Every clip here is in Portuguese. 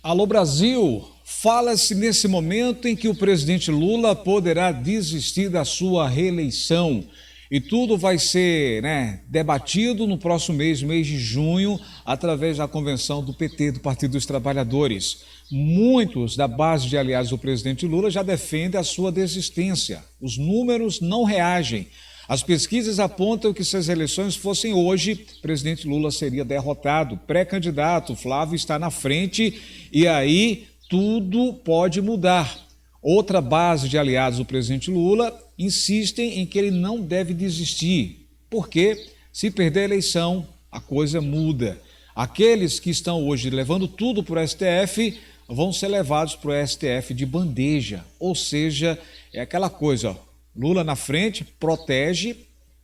Alô Brasil, fala-se nesse momento em que o presidente Lula poderá desistir da sua reeleição. E tudo vai ser debatido no próximo mês de junho, através da convenção do PT, do Partido dos Trabalhadores. Muitos da base de aliados do presidente Lula já defendem a sua desistência. Os números não reagem. As pesquisas apontam que se as eleições fossem hoje, o presidente Lula seria derrotado. Pré-candidato Flávio está na frente e aí tudo pode mudar. Outra base de aliados do presidente Lula insistem em que ele não deve desistir, porque se perder a eleição, a coisa muda. Aqueles que estão hoje levando tudo para o STF vão ser levados para o STF de bandeja, ou seja, é aquela coisa, ó. Lula na frente protege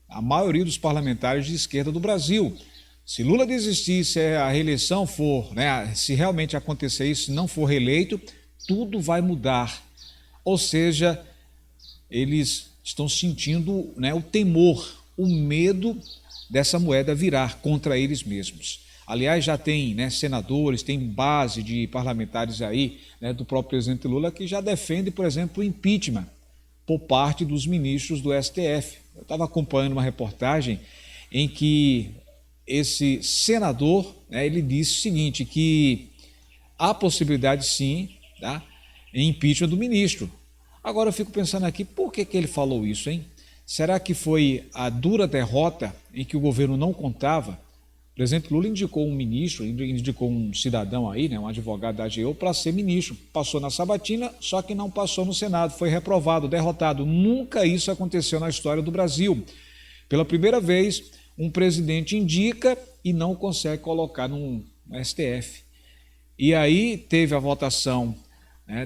a maioria dos parlamentares de esquerda do Brasil. Se Lula desistir, se a reeleição for, se realmente acontecer isso, se não for reeleito, tudo vai mudar. Ou seja, eles estão sentindo o temor, o medo dessa moeda virar contra eles mesmos. Aliás, já tem senadores, tem base de parlamentares aí, do próprio presidente Lula, que já defende, por exemplo, o impeachment por parte dos ministros do STF. Eu estava acompanhando uma reportagem em que esse senador, ele disse o seguinte, que há possibilidade sim, em impeachment do ministro. Agora eu fico pensando aqui, por que ele falou isso, hein? Será que foi a dura derrota em que o governo não contava? O presidente Lula indicou um ministro, indicou um cidadão aí, um advogado da AGU, para ser ministro. Passou na sabatina, só que não passou no Senado, foi reprovado, derrotado. Nunca isso aconteceu na história do Brasil. Pela primeira vez, um presidente indica e não consegue colocar no STF. E aí teve a votação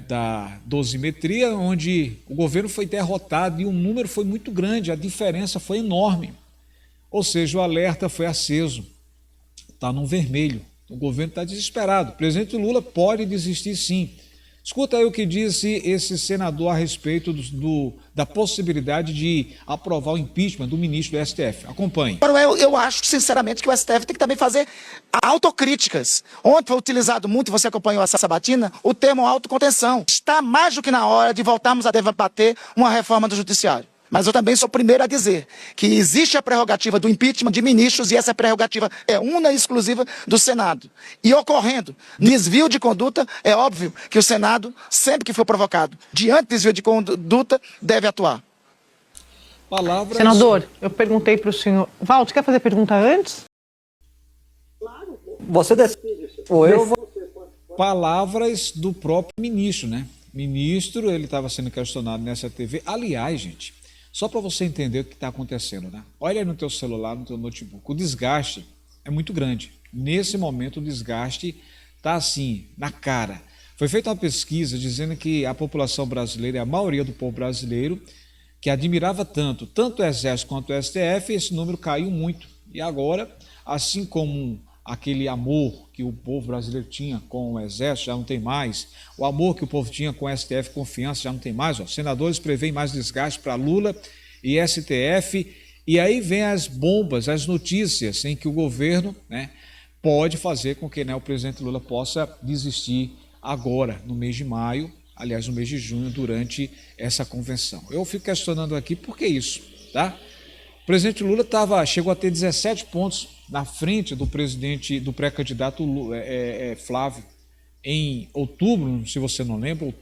da dosimetria, onde o governo foi derrotado e o número foi muito grande, a diferença foi enorme. Ou seja, o alerta foi aceso. Está no vermelho, o governo está desesperado. O presidente Lula pode desistir sim. Escuta aí o que disse esse senador a respeito da possibilidade de aprovar o impeachment do ministro do STF. Acompanhe. Eu acho, sinceramente, que o STF tem que também fazer autocríticas. Ontem foi utilizado muito, você acompanhou essa sabatina, o termo autocontenção. Está mais do que na hora de voltarmos a debater uma reforma do judiciário. Mas eu também sou o primeiro a dizer que existe a prerrogativa do impeachment de ministros e essa prerrogativa é una e exclusiva do Senado. E ocorrendo desvio de conduta, é óbvio que o Senado, sempre que for provocado, diante de desvio de conduta, deve atuar. Palavras... Senador, eu perguntei para o senhor... Valdo, quer fazer pergunta antes? Claro. Você decide. Ou eu vou... Palavras do próprio ministro, Ministro, ele estava sendo questionado nessa TV. Aliás, gente... Só para você entender o que está acontecendo, Olha aí no teu celular, no teu notebook. O desgaste é muito grande. Nesse momento, o desgaste está assim, na cara. Foi feita uma pesquisa dizendo que a população brasileira, a maioria do povo brasileiro, que admirava tanto o Exército quanto o STF, esse número caiu muito. E agora, assim como aquele amor que o povo brasileiro tinha com o Exército já não tem mais, o amor que o povo tinha com o STF, confiança, já não tem mais. Senadores preveem mais desgaste para Lula e STF, e aí vem as bombas, as notícias em que o governo pode fazer com que o presidente Lula possa desistir agora, no mês de maio, aliás, no mês de junho, durante essa convenção. Eu fico questionando aqui por que isso, O presidente Lula chegou a ter 17 pontos na frente do pré-candidato Flávio. Em outubro, se você não lembra,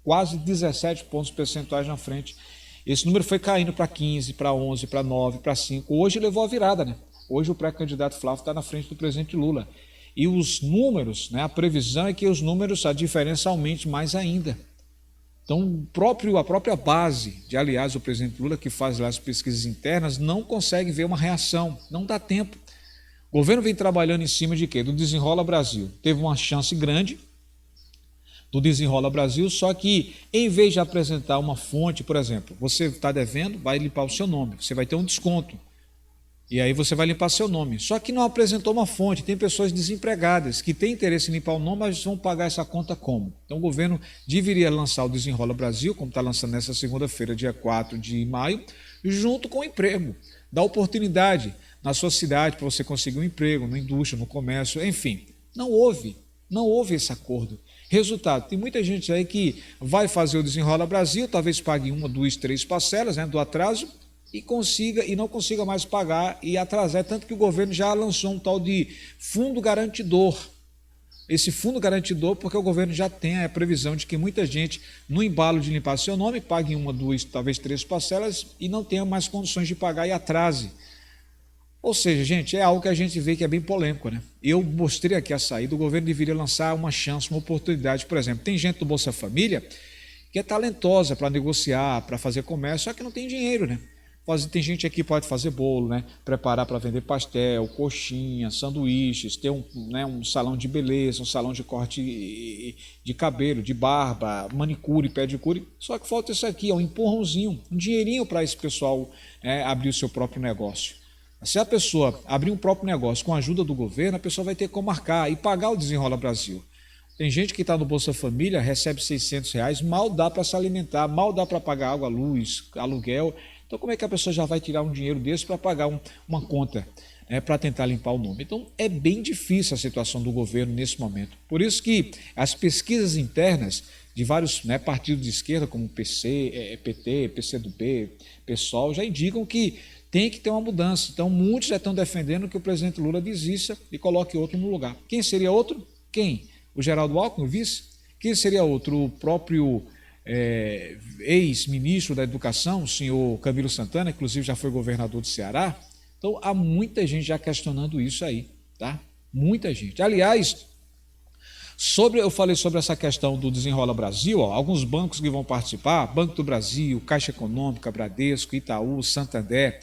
quase 17 pontos percentuais na frente. Esse número foi caindo para 15, para 11, para 9, para 5. Hoje levou a virada, Hoje o pré-candidato Flávio está na frente do presidente Lula. E os números, a previsão é que a diferença aumente mais ainda. Então, a própria base de aliados do presidente Lula, que faz lá as pesquisas internas, não consegue ver uma reação, não dá tempo. O governo vem trabalhando em cima de quê? Do Desenrola Brasil. Teve uma chance grande do Desenrola Brasil, só que em vez de apresentar uma fonte, por exemplo, você está devendo, vai limpar o seu nome, você vai ter um desconto. E aí você vai limpar seu nome. Só que não apresentou uma fonte. Tem pessoas desempregadas que têm interesse em limpar o nome, mas vão pagar essa conta como? Então o governo deveria lançar o Desenrola Brasil, como está lançando nessa segunda-feira, dia 4 de maio, junto com o emprego. Dá oportunidade na sua cidade para você conseguir um emprego, na indústria, no comércio, enfim. Não houve. Não houve esse acordo. Resultado, tem muita gente aí que vai fazer o Desenrola Brasil, talvez pague 1, 2, 3 parcelas, né, do atraso, e não consiga mais pagar e atrasar, tanto que o governo já lançou um tal de fundo garantidor. Esse fundo garantidor, porque o governo já tem a previsão de que muita gente, no embalo de limpar seu nome, pague 1, 2, talvez 3 parcelas e não tenha mais condições de pagar e atrase. Ou seja, gente, é algo que a gente vê que é bem polêmico, né? Eu mostrei aqui a saída, o governo deveria lançar uma chance, uma oportunidade. Por exemplo, tem gente do Bolsa Família que é talentosa para negociar, para fazer comércio, só que não tem dinheiro, né? Tem gente aqui que pode fazer bolo, né? Preparar para vender pastel, coxinha, sanduíches, ter um salão de beleza, um salão de corte de cabelo, de barba, manicure, pedicure. Só que falta isso aqui, um empurrãozinho, um dinheirinho para esse pessoal abrir o seu próprio negócio. Se a pessoa abrir um próprio negócio com a ajuda do governo, a pessoa vai ter como marcar e pagar o Desenrola Brasil. Tem gente que está no Bolsa Família, recebe R$600, mal dá para se alimentar, mal dá para pagar água, luz, aluguel. Então como é que a pessoa já vai tirar um dinheiro desse para pagar uma conta, para tentar limpar o nome? Então é bem difícil a situação do governo nesse momento. Por isso que as pesquisas internas de vários partidos de esquerda, como PC, PT, PCdoB, PSOL, já indicam que tem que ter uma mudança. Então, muitos já estão defendendo que o presidente Lula desista e coloque outro no lugar. Quem seria outro? Quem? O Geraldo Alckmin, o vice? Quem seria outro? O próprio ex-ministro da Educação, o senhor Camilo Santana, que inclusive já foi governador do Ceará. Então, há muita gente já questionando isso aí, tá? Muita gente. Aliás, eu falei sobre essa questão do Desenrola Brasil, alguns bancos que vão participar, Banco do Brasil, Caixa Econômica, Bradesco, Itaú, Santander,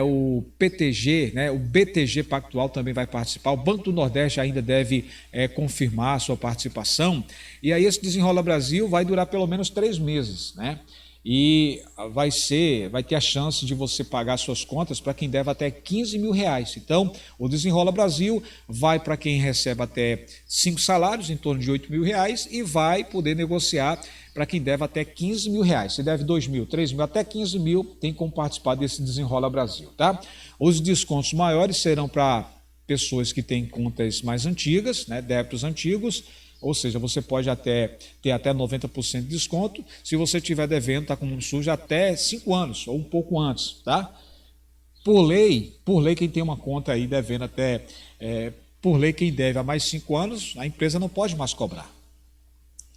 o PTG, o BTG Pactual também vai participar, o Banco do Nordeste ainda deve confirmar a sua participação, e aí esse Desenrola Brasil vai durar pelo menos 3 meses, e vai ter a chance de você pagar suas contas para quem deve até R$15 mil. Então, o Desenrola Brasil vai para quem recebe até 5 salários, em torno de R$8 mil, e vai poder negociar para quem deve até R$15 mil. Se deve 2 mil, 3 mil, até 15 mil, tem como participar desse Desenrola Brasil, tá? Os descontos maiores serão para pessoas que têm contas mais antigas, débitos antigos. Ou seja, você pode ter até 90% de desconto se você estiver devendo, está com o nome sujo, até 5 anos ou um pouco antes, tá? Por lei, quem tem uma conta aí devendo por lei, quem deve há mais 5 anos, a empresa não pode mais cobrar.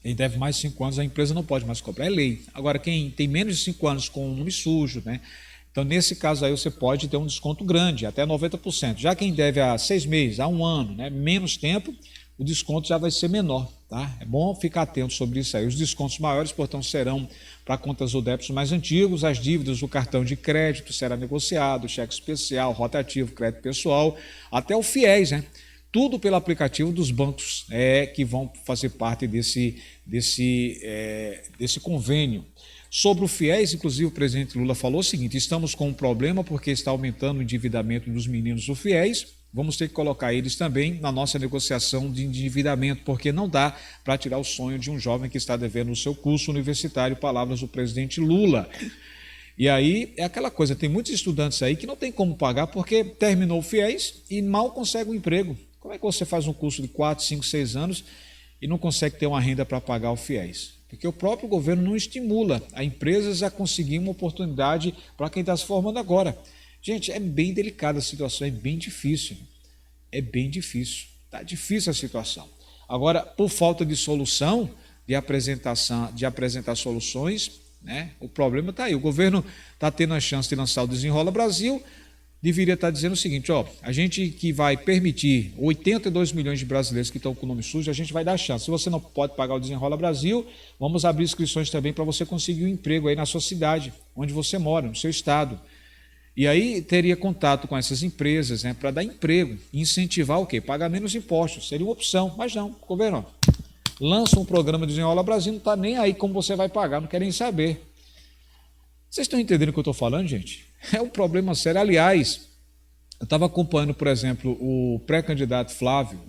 Quem deve mais 5 anos, a empresa não pode mais cobrar, é lei. Agora, quem tem menos de 5 anos com o nome sujo, então, nesse caso aí, você pode ter um desconto grande, até 90%. Já quem deve há 6 meses, há 1 ano, menos tempo, o desconto já vai ser menor, tá? É bom ficar atento sobre isso aí. Os descontos maiores, portanto, serão para contas ou débitos mais antigos, as dívidas do cartão de crédito será negociado, cheque especial, rotativo, crédito pessoal, até o FIES, Tudo pelo aplicativo dos bancos que vão fazer parte desse convênio. Sobre o FIES, inclusive o presidente Lula falou o seguinte: estamos com um problema porque está aumentando o endividamento dos meninos do FIES, vamos ter que colocar eles também na nossa negociação de endividamento, porque não dá para tirar o sonho de um jovem que está devendo o seu curso universitário, palavras do presidente Lula. E aí é aquela coisa, tem muitos estudantes aí que não tem como pagar porque terminou o FIES e mal consegue um emprego. Como é que você faz um curso de 4, 5, 6 anos e não consegue ter uma renda para pagar o FIES? Porque o próprio governo não estimula a empresas a conseguir uma oportunidade para quem está se formando agora. Gente, é bem delicada a situação, é bem difícil. É bem difícil, está difícil a situação. Agora, por falta de solução, de apresentar soluções, o problema está aí. O governo está tendo a chance de lançar o Desenrola Brasil, deveria estar dizendo o seguinte: a gente que vai permitir 82 milhões de brasileiros que estão com o nome sujo, a gente vai dar chance. Se você não pode pagar o Desenrola Brasil, vamos abrir inscrições também para você conseguir um emprego aí na sua cidade, onde você mora, no seu estado. E aí teria contato com essas empresas, para dar emprego e incentivar o quê? Pagar menos impostos, seria uma opção. Mas não, o governo lança um programa de Desenrola Brasil, não está nem aí como você vai pagar, não quer nem saber. Vocês estão entendendo o que eu estou falando, gente? É um problema sério. Aliás, eu estava acompanhando, por exemplo, o pré-candidato Flávio,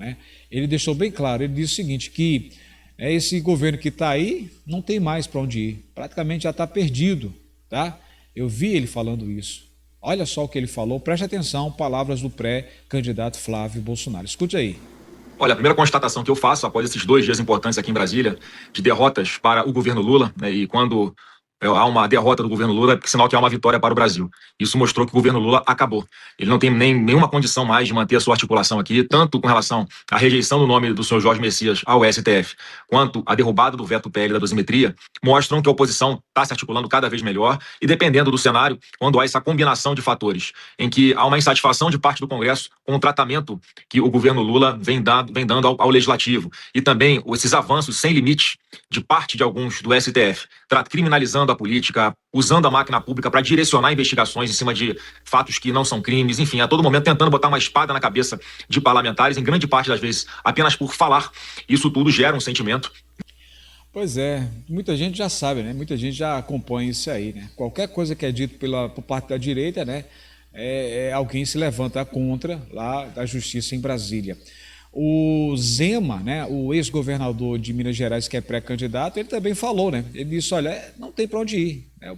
ele deixou bem claro, ele disse o seguinte, que esse governo que está aí não tem mais para onde ir, praticamente já está perdido, tá? Eu vi ele falando isso. Olha só o que ele falou, preste atenção, palavras do pré-candidato Flávio Bolsonaro. Escute aí. Olha, a primeira constatação que eu faço após esses 2 dias importantes aqui em Brasília, de derrotas para o governo Lula, né, e quando há uma derrota do governo Lula, é sinal que há uma vitória para o Brasil. Isso mostrou que o governo Lula acabou. Ele não tem nenhuma condição mais de manter a sua articulação aqui, tanto com relação à rejeição do nome do senhor Jorge Messias ao STF, quanto a derrubada do veto PL da dosimetria, mostram que a oposição está se articulando cada vez melhor e, dependendo do cenário, quando há essa combinação de fatores, em que há uma insatisfação de parte do Congresso com o tratamento que o governo Lula vem dando ao Legislativo, e também esses avanços sem limite de parte de alguns do STF, criminalizando a política, usando a máquina pública para direcionar investigações em cima de fatos que não são crimes, enfim, a todo momento tentando botar uma espada na cabeça de parlamentares, em grande parte das vezes apenas por falar. Isso tudo gera um sentimento. Pois é, muita gente já sabe, né? Muita gente já acompanha isso aí, né? Qualquer coisa que é dito por parte da direita, né? Alguém se levanta contra lá da justiça em Brasília. O Zema, né, o ex-governador de Minas Gerais, que é pré-candidato, ele também falou, né? Ele disse, olha, não tem para onde ir. Né?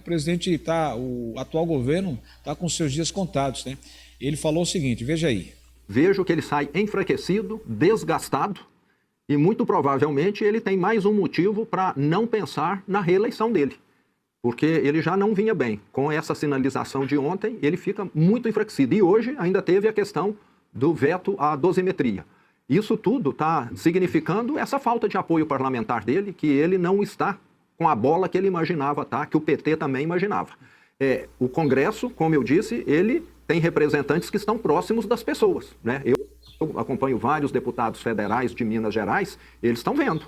O atual governo está com seus dias contados, né? Ele falou o seguinte, veja aí. Vejo que ele sai enfraquecido, desgastado, e muito provavelmente ele tem mais um motivo para não pensar na reeleição dele. Porque ele já não vinha bem. Com essa sinalização de ontem, ele fica muito enfraquecido. E hoje ainda teve a questão do veto à dosimetria. Isso tudo está significando essa falta de apoio parlamentar dele, que ele não está com a bola que ele imaginava, tá? Que o PT também imaginava. O Congresso, como eu disse, ele tem representantes que estão próximos das pessoas, né? Eu acompanho vários deputados federais de Minas Gerais, eles estão vendo.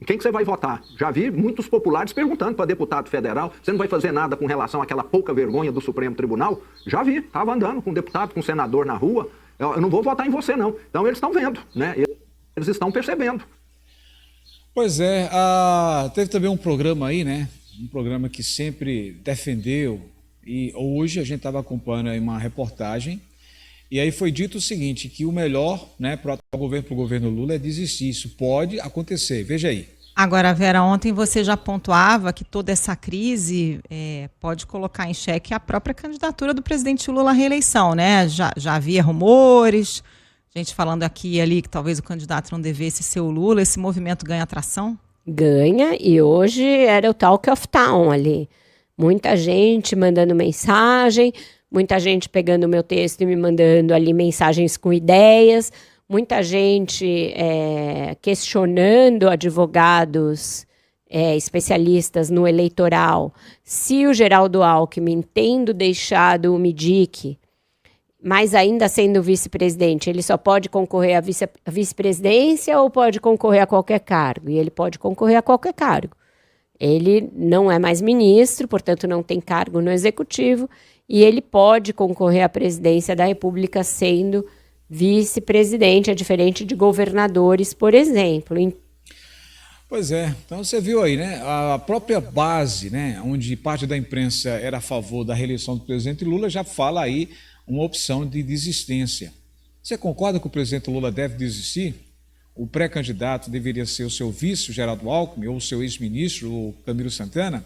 Quem que você vai votar? Já vi muitos populares perguntando para deputado federal, você não vai fazer nada com relação àquela pouca vergonha do Supremo Tribunal? Já vi, estava andando com deputado, com senador na rua, eu não vou votar em você não. Então eles estão vendo, né? Eles estão percebendo. Pois é, teve também um programa aí, né? Um programa que sempre defendeu, e hoje a gente estava acompanhando aí uma reportagem, e aí foi dito o seguinte, que o melhor, né, para o governo Lula é desistir. Isso pode acontecer, veja aí. Agora, Vera, ontem você já pontuava que toda essa crise pode colocar em xeque a própria candidatura do presidente Lula à reeleição, né? Já havia rumores, gente falando aqui e ali que talvez o candidato não devesse ser o Lula. Esse movimento ganha atração? Ganha, e hoje era o talk of town ali. Muita gente mandando mensagem, muita gente pegando o meu texto e me mandando ali mensagens com ideias, muita gente questionando advogados especialistas no eleitoral se o Geraldo Alckmin, tendo deixado o MIDIC, mas ainda sendo vice-presidente, ele só pode concorrer à vice-presidência ou pode concorrer a qualquer cargo? E ele pode concorrer a qualquer cargo. Ele não é mais ministro, portanto não tem cargo no executivo, e ele pode concorrer à presidência da República sendo vice-presidente, é diferente de governadores, por exemplo. Pois é, então você viu aí, né? A própria base, né, onde parte da imprensa era a favor da reeleição do presidente Lula, já fala aí uma opção de desistência. Você concorda que o presidente Lula deve desistir? O pré-candidato deveria ser o seu vice, o Geraldo Alckmin, ou o seu ex-ministro, o Camilo Santana?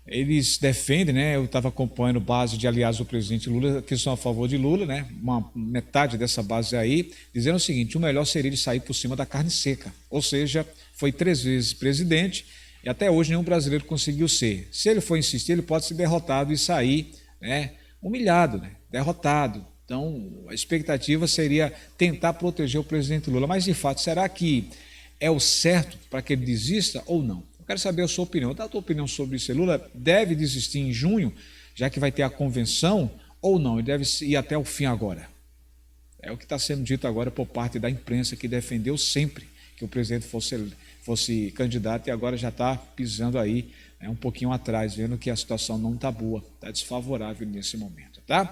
Eles defendem, né? Eu estava acompanhando base de aliados do presidente Lula, que são a favor de Lula, né? Uma metade dessa base aí, dizendo o seguinte: o melhor seria ele sair por cima da carne seca. Ou seja, foi 3 vezes presidente e até hoje nenhum brasileiro conseguiu ser. Se ele for insistir, ele pode ser derrotado e sair, né, humilhado, né, derrotado. Então, a expectativa seria tentar proteger o presidente Lula. Mas, de fato, será que é o certo para que ele desista ou não? Eu quero saber a sua opinião. Dá a tua opinião sobre isso. Lula deve desistir em junho, já que vai ter a convenção, ou não? Ele deve ir até o fim agora? É o que está sendo dito agora por parte da imprensa, que defendeu sempre que o presidente fosse candidato e agora já está pisando aí, né, um pouquinho atrás, vendo que a situação não está boa, está desfavorável nesse momento, tá?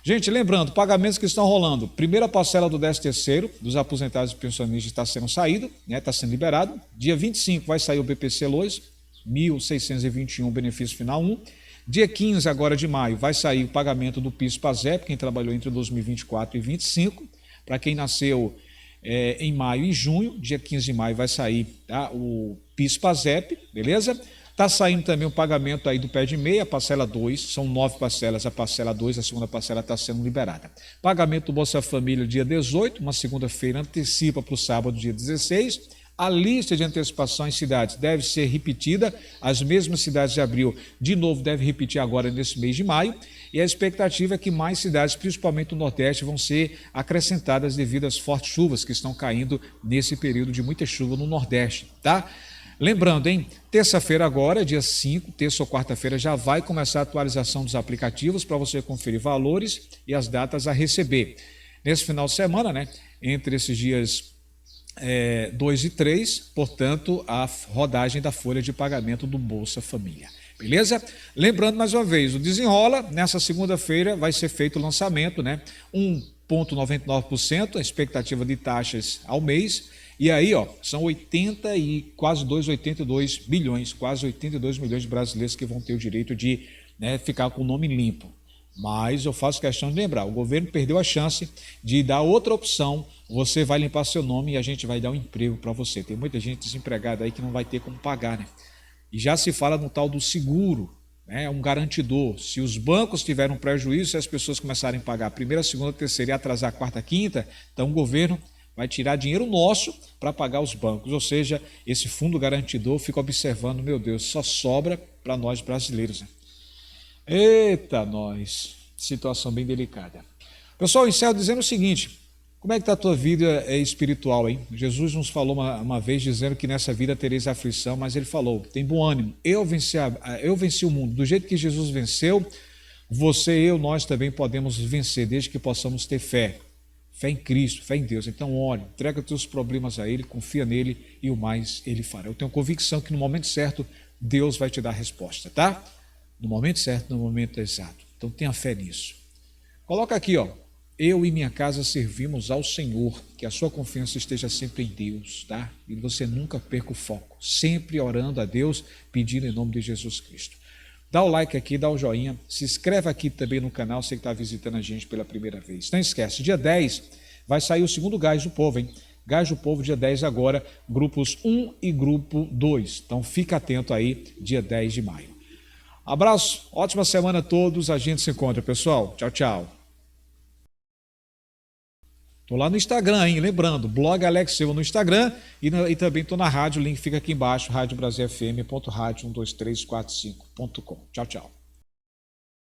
Gente, lembrando, pagamentos que estão rolando. Primeira parcela do 13º dos aposentados e pensionistas está sendo saído, né, está sendo liberado. Dia 25 vai sair o BPC Lois, 1.621 benefício final 1. Dia 15 agora de maio vai sair o pagamento do PIS/PASEP, quem trabalhou entre 2024 e 2025. Para quem nasceu em maio e junho, dia 15 de maio vai sair, tá, o PIS/PASEP, beleza? Está saindo também o pagamento aí do pé de meia, parcela 2, são 9 parcelas, a parcela 2, a segunda parcela está sendo liberada. Pagamento do Bolsa Família dia 18, uma segunda-feira antecipa para o sábado dia 16. A lista de antecipação em cidades deve ser repetida, as mesmas cidades de abril, de novo, deve repetir agora nesse mês de maio, e a expectativa é que mais cidades, principalmente do Nordeste, vão ser acrescentadas devido às fortes chuvas que estão caindo nesse período de muita chuva no Nordeste, tá? Lembrando, hein? Terça-feira agora, dia 5, terça ou quarta-feira, já vai começar a atualização dos aplicativos para você conferir valores e as datas a receber. Nesse final de semana, né? Entre esses dias 2 e 3, portanto, a rodagem da folha de pagamento do Bolsa Família. Beleza? Lembrando mais uma vez, o Desenrola, nessa segunda-feira vai ser feito o lançamento, né? 1,99%, a expectativa de taxas ao mês. E aí, ó, são 80 e quase 82 bilhões, quase 82 milhões de brasileiros que vão ter o direito de, né, ficar com o nome limpo. Mas eu faço questão de lembrar, o governo perdeu a chance de dar outra opção, você vai limpar seu nome e a gente vai dar um emprego para você. Tem muita gente desempregada aí que não vai ter como pagar, né? E já se fala no tal do seguro, né? Um garantidor. Se os bancos tiverem um prejuízo, se as pessoas começarem a pagar a primeira, segunda, terceira e atrasar a quarta, quinta, então o governo vai tirar dinheiro nosso para pagar os bancos. Ou seja, esse fundo garantidor fica observando, meu Deus, só sobra para nós brasileiros, né? Eita, nós, situação bem delicada. Pessoal, eu encerro dizendo o seguinte, como é que está a tua vida espiritual, hein? Jesus nos falou uma vez dizendo que nessa vida tereis aflição, mas ele falou, tem bom ânimo, eu venci o mundo. Do jeito que Jesus venceu, você, eu, nós também podemos vencer, desde que possamos ter fé. Fé em Cristo, fé em Deus. Então, ore, entrega os teus problemas a Ele, confia nele e o mais Ele fará. Eu tenho convicção que no momento certo, Deus vai te dar a resposta, tá? No momento certo, no momento exato. Então tenha fé nisso. Coloca aqui, ó. Eu e minha casa servimos ao Senhor. Que a sua confiança esteja sempre em Deus, tá? E você nunca perca o foco. Sempre orando a Deus, pedindo em nome de Jesus Cristo. Dá o like aqui, dá o joinha. Se inscreve aqui também no canal, você que está visitando a gente pela primeira vez. Não esquece, dia 10 vai sair o segundo Gás do Povo, hein? Gás do Povo, dia 10 agora, grupos 1 e grupo 2. Então fica atento aí, dia 10 de maio. Abraço, ótima semana a todos, a gente se encontra, pessoal. Tchau, tchau. Estou lá no Instagram, hein? Lembrando, blog Alex Silva no Instagram e também estou na rádio, o link fica aqui embaixo, radiobrasilfm.radio12345.com. Tchau, tchau.